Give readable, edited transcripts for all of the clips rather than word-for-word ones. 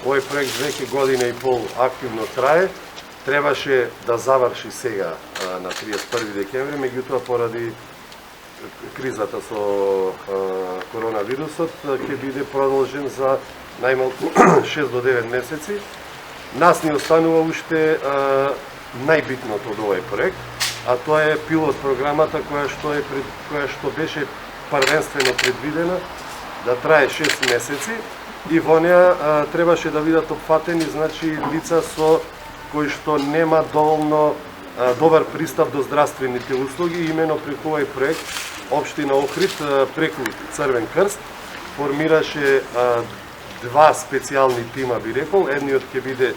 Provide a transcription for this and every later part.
Овој проект веќе година и пол активно трае. Требаше да заврши сега на 31 декември, меѓутоа поради кризата со коронавирусот ќе биде продолжен за најмалку 6 до 9 месеци. Нас ни останува уште најбитното од овој проект, а тоа е пилот програмата која што беше првенствено предвидена да трае 6 месеци и во неа требаше да бидат опфатени лица со кои што нема доволно добар пристап до здравствените услуги. Имено преку овој проект Општина Охрид преку Црвен крст формираше два специјални тима, би рекол. Едниот ќе биде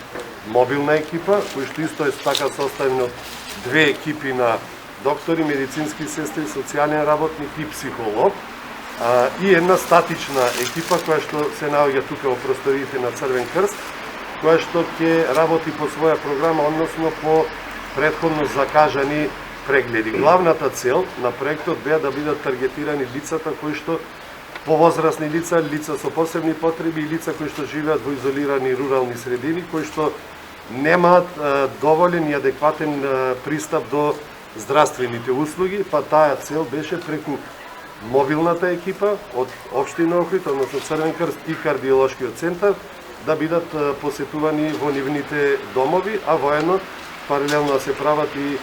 мобилна екипа, кој што исто е така составен од две екипи на доктори, медицински сестри, социјален работник и психолог, и една статична екипа која што се наоѓа тука во просториите на Црвен крст, која што ќе работи по своја програма, односно по претходно закажани прегледи. Главната цел на проектот беа да бидат таргетирани лицата кои што повозрасни лица, лица со посебни потреби и лица кои што живеат во изолирани рурални средини, кои што немаат доволен и адекватен пристап до здравствените услуги, па таа цел беше преку мобилната екипа од Општина Охрид, односно Црвен крст и кардиолошкиот центар, да бидат посетувани во нивните домови, а воедно паралелно да се прават и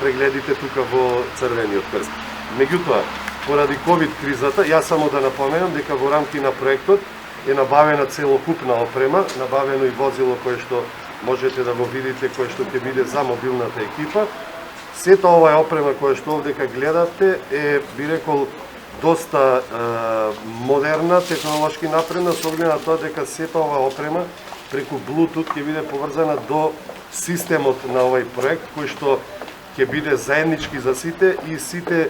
прегледите тука во Црвениот крст. Меѓутоа, поради ковид кризата, јас само да напоменам дека во рамки на проектот е набавена целокупна опрема, набавено и возило кое што можете да го видите, кое што ќе биде за мобилната екипа. Сета оваа опрема која што овдека гледате е, би рекол, доста модерна, технолошки напредна, со оглед на тоа дека сета оваа опрема преку Bluetooth ќе биде поврзана до системот на овој проект, кој што ќе биде заеднички за сите и сите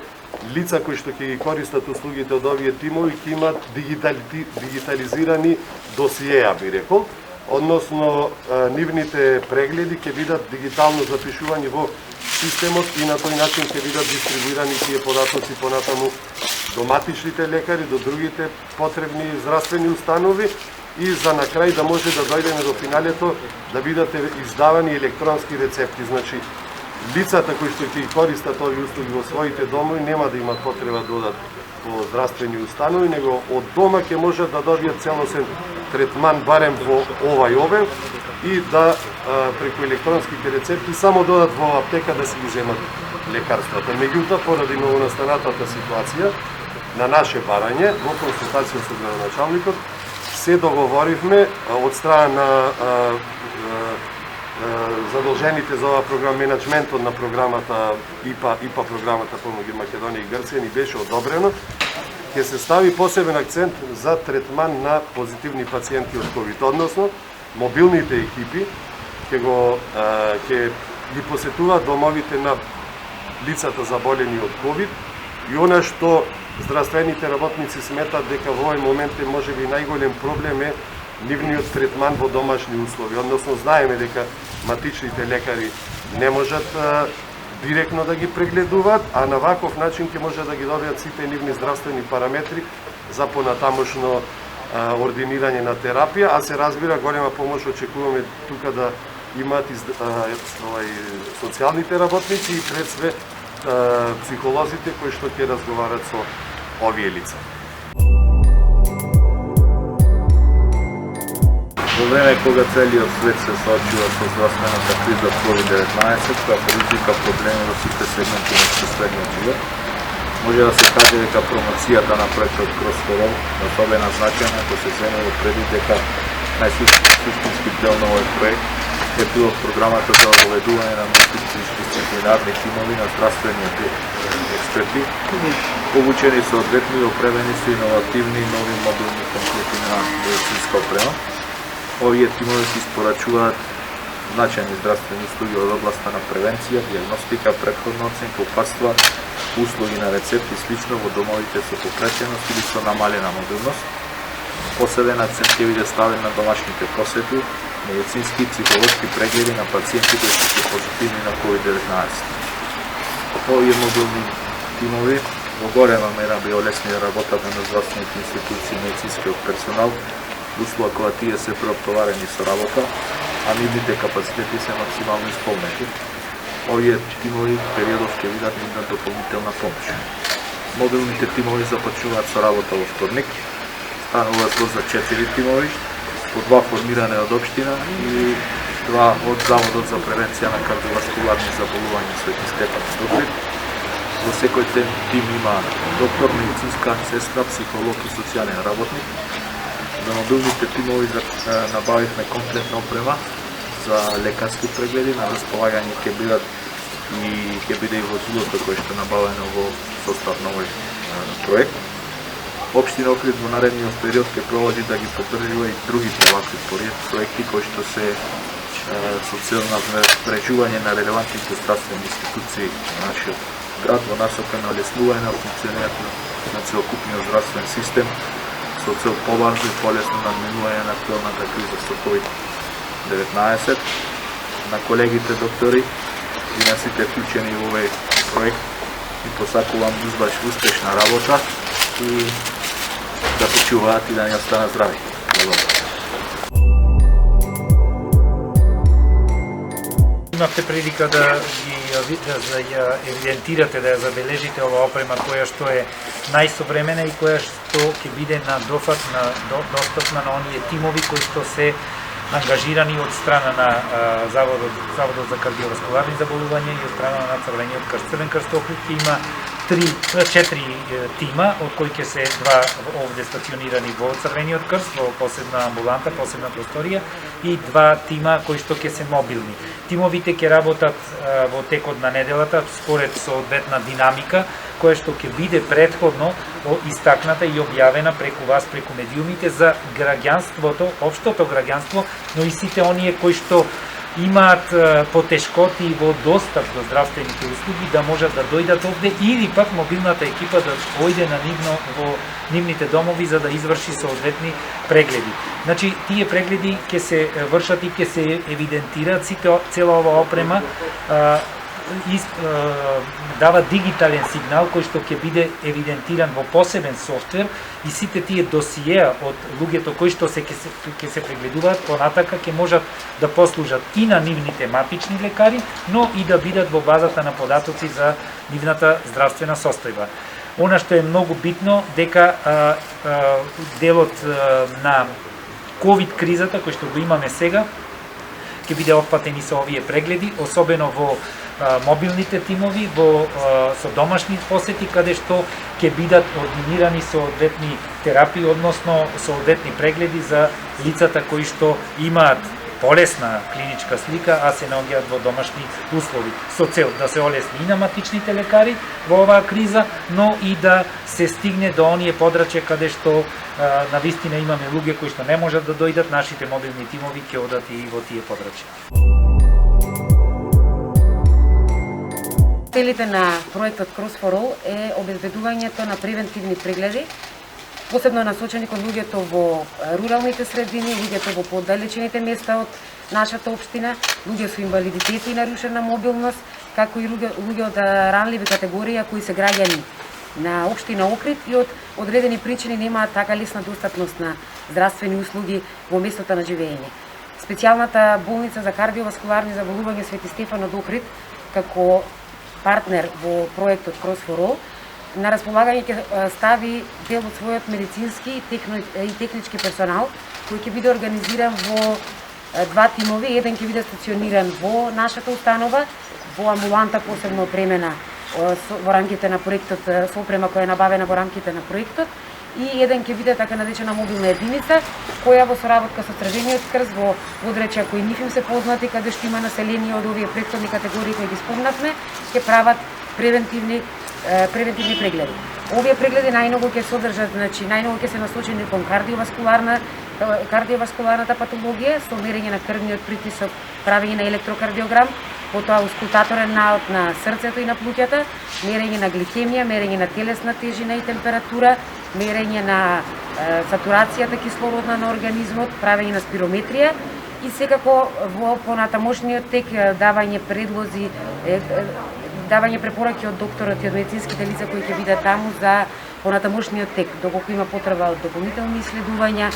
лица кои што ќе ги користат услугите од овие тимови ќе имат дигитализирани досиеа, би рекол, односно нивните прегледи ќе бидат дигитално запишувани во системот и на тој начин ќе бидат дистрибуирани тие податоци понатаму до матичните лекари, до другите потребни здравствени установи и за на крај да може да дојдеме до финалето да бидат издавани електронски рецепти. Значи, лицата кои што ќе ги користат овие услуги во своите домови нема да имат потреба да одат во здравствени установи, него од дома ќе можат да добијат целосен третман барем во овај обем и да преку електронските рецепти само додат во аптека да си ги земат лекарствата. Меѓутоа, поради новонастанатата ситуација, на наше барање, во консултација со градоначалникот, се договоривме од страна на задолжените за оваа програма, менеджментот на програмата ИПА програмата помеѓу Македонија и Грција ни беше одобрено, ќе се стави посебен акцент за третман на позитивни пациенти од ковид, односно мобилните екипи ќе ги посетуваат домовите на лицата заболени од ковид и она што здравствените работници сметат дека во овој момент е можеби најголем проблем е нивниот третман во домашни услови. Односно, знаеме дека матичните лекари не можат директно да ги прегледуваат, а на ваков начин ќе можат да ги добијат сите нивни здравствени параметри за понатамошно ординирање на терапија, а се разбира голема помош очекуваме тука да имаат социјалните работници и пред све психолозите кои што ќе разговарат со овие лица. Во време кога целиот свет се соочува со здравствената криза од COVID-19, која предизвика проблеми во сите сегменти на општествениот живот, може да се каже дека промоцијата на проектот Cross for All е особено значајна, ако се земе во предвид дека најсуштински дел на овој проект е пилот програмата за ововедување на мултидисциплинарни тимови на здравствениот експерти, обучени со одветни и опремени со иновативни и нови мобилни комплекти на медицинска опрема. Овие тимови ќе испорачуваат значајни здравствени услуги од областа на превенција, диагностика, претходна оценка, упатства, услуги на рецепт и слично во домовите со попреченост или со намалена мобилност. Посебен акцент ќе биде ставен на домашните посети, медицински и психолошки прегледи на пациенти кои се позитивни на COVID-19. Овие мобилни тимови во голема мера би олеснили работата на здравствените институции и медицинскиот персонал услова кога тие се преоптоварени со работа, а нивните капацитети се максимално исполнети. Овие тимови периодов ќе видат нивна дополнителна помош. Мобилните тимови започнуваат со работа во вторник, станува збор за 4 тимови, по 2 формиране од општина и 2 од Заводот за превенција на кардиоваскуларни заболувања Свети Стефан Духрид. Во секој тим има доктор, медицинска сестра, психолог и социјален работник. За мобилните тимови набавивме комплетна опрема за лекарски прегледи, на располагање ќе биде и возилото кое што е набавено во состав на овој проект. Општина Охрид во наредниот период ќе продолжи да ги поддржува и другите вакви проекти кои што се со цел на мрежување на релевантните здравствени институции на нашиот град во насока на олеснување на функционирањето на целокупниот здравствен систем со цел побрзо и полесно надминување на актуелната криза со COVID-19. На колегите доктори и на сите вклучени во овој проект и посакувам баш успешна работа и да почуваат и да ни останат здрави. Имавте прилика да ја евидентирате, да ја забележите ова опрема која што е најсовремена и која што ќе биде на дофат достапна на оние тимови кои што се ангажирани од страна на Заводот за кардиоваскуларни заболувања и од страна на Црвениот крст. Црвен крст Охрид има 4 тима, од кои ќе се 2 овде стационирани во Црвениот крст, во посебна амбуланта, посебна просторија, и 2 тима кои што ќе се мобилни. Тимовите ќе работат во текот на неделата според соодветна динамика, која што ќе биде претходно истакната и објавена преку вас, преку медиумите за граѓанството, општото граѓанство, но и сите оние кои што имаат потешкоти во достап до здравствените услуги да можат да дојдат овде или пак мобилната екипа да ојде на нивно во нивните домови за да изврши соодветни прегледи. Значи, тие прегледи ќе се вршат и ќе се евидентираат цела ова опрема дава дигитален сигнал кој што ќе биде евидентиран во посебен софтвер и сите тие досиеа од луѓето кои што ќе се прегледуваат понатака ќе можат да послужат и на нивните матични лекари, но и да бидат во базата на податоци за нивната здравствена состојба. Она што е многу битно дека делот на ковид кризата кој што го имаме сега ќе биде опфатени со овие прегледи, особено во мобилните тимови, со домашни посети, каде што ќе бидат ординирани соодветни терапии, односно соодветни прегледи за лицата кои што имаат полесна клиничка слика, а се наоѓаат во домашни услови, со цел да се олесни и на матичните лекари во оваа криза, но и да се стигне до оние подрачја каде што навистина имаме луѓе кои што не можат да дојдат, нашите мобилни тимови ќе одат и во тие подрачја. Целите на проектот Cross for All е обезбедувањето на превентивни прегледи, посебно насочени кон луѓето во руралните средини, луѓето во пооддалечените места од нашата општина, луѓе со инвалидитети и нарушена мобилност, како и луѓе од ранливи категорија кои се граѓани на општина Охрид и од одредени причини немаат така лесна достапност на здравствени услуги во местото на живење. Специјалната болница за кардиоваскуларни заболувања Свети Стефан од Охрид, како партнер во проектот Cross for All, на располагање ќе стави дел од својот медицински и технички персонал, кој ќе биде организиран во 2 тимови. Еден ќе биде стациониран во нашата установа, во амбуланта посебно опремена во рамките на проектот, со опрема која е набавена во рамките на проектот, и еден ќе биде така наречена мобилна единица, која во соработка со Црвениот крст во подрачја кои нив им се познати, каде што има население од овие претходни категории кои ги спомнавме, ќе прават превентивни прегледи. Овие прегледи најногу ќе содржат, значи најногу ќе се насочени кон кардиоваскуларната патологија со мерење на крвниот притисок, правење на електрокардиограм, потоа аускултаторен наот на срцето и на плуќата, мерење на гликемија, мерење на телесна тежина и температура, мерење на сатурацијата кислородна на организмот, правење на спирометрија и секако во понатамошниот тек давање предлози давање препораки од докторот и од медицинските лица кои ќе бидат таму за понатамошниот тек, доколку има потреба од дополнителни исследувања,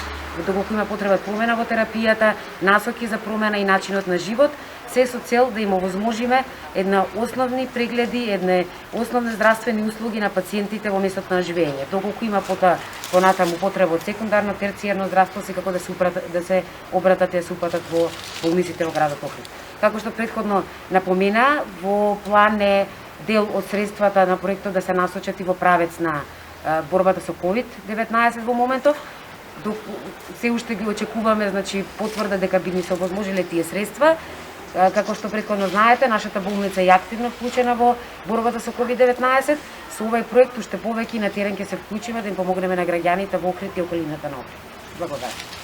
доколку има потреба од промена во терапијата, насоки за промена и начинот на живот, се со цел да им овозможиме една основни прегледи, едне основни здравствени услуги на пациентите во местот на живење. Доколку има понатаму потреба од секундарно, терцијарно здравство, секако да се обратат и да се упатат во болниците во градот Охрид. Како што претходно напомена, во план е дел од средствата на проектот да се насочат и во правец на борбата со COVID-19 во моментов. Се уште ги очекуваме, значи, потврда дека би ни се овозможиле тие средства. Како што претходно знаете, нашата болница е активно вклучена во борбата со COVID-19. Со овој проект уште повеќе на терен ќе се вклучиме да им помогнеме на граѓаните во Охрид и околината на Охрид. Благодарам.